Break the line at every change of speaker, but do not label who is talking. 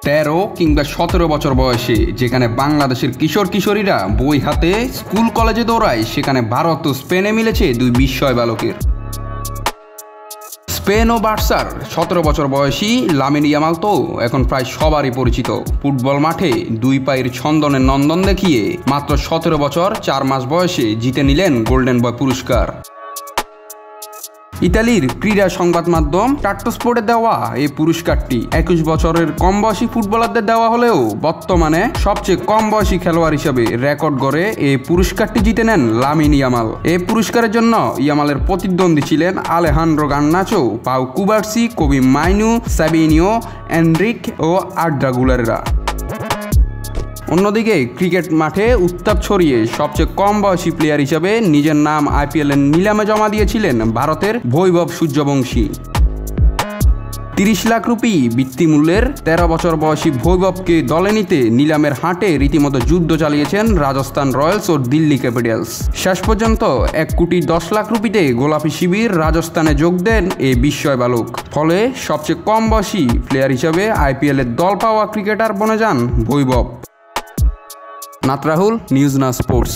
13 কিংবা 17 বছর বয়সে যেখানে বাংলাদেশের কিশোর কিশোরীরা বই হাতে স্কুল কলেজে দৌড়ায়, সেখানে ভারত ও স্পেনে মিলেছে দুই বিস্ময় বালকের। স্পেন ও বার্সার 17 বছর বয়সী লামিন ইয়ামাল তো এখন প্রায় সবারই পরিচিত। ফুটবল মাঠে দুই পায়ের ছন্দনের নন্দন দেখিয়ে মাত্র 17 বছর 4 মাস বয়সে জিতে নিলেন গোল্ডেন বয় পুরস্কার। ইতালির ক্রীড়া সংবাদ মাধ্যম টাট্টোস্পোর্টে দেওয়া এই পুরস্কারটি 21 বছরের কম বয়সী ফুটবলারদের দেওয়া হলেও বর্তমানে সবচেয়ে কম বয়সী খেলোয়াড় হিসেবে রেকর্ড গড়ে এই পুরস্কারটি জিতে নেন লামিন ইয়ামাল। এই পুরস্কারের জন্য ইয়ামালের প্রতিদ্বন্দ্বী ছিলেন Alejandro Garnacho, Pau Cubarsi, Kobbie Mainoo, Savinho, Enrique ও আর্দা গুলাররা। অন্যদিকে ক্রিকেট মাঠে উত্তাপ ছড়িয়ে সবচেয়ে কম বয়সী প্লেয়ার হিসেবে নিজের নাম আইপিএলের নিলামে জমা দিয়েছিলেন ভারতের বৈভব সূর্যবংশী। 30 লাখ রুপি বৃত্তিমূল্যের 13 বছর বয়সী বৈভবকে দলে নিতে নিলামের হাটে রীতিমতো যুদ্ধ চালিয়েছেন রাজস্থান রয়্যালস ও দিল্লি ক্যাপিটালস। শেষ পর্যন্ত 1 কোটি 10 লাখ রুপিতে গোলাপি শিবির রাজস্থানে যোগ দেন এই বিস্ময় বালক। ফলে সবচেয়ে কম বয়সী প্লেয়ার হিসেবে আইপিএলের দল পাওয়া ক্রিকেটার বনে যান বৈভব। নাত রাহুল, নিউজ না স্পোর্টস।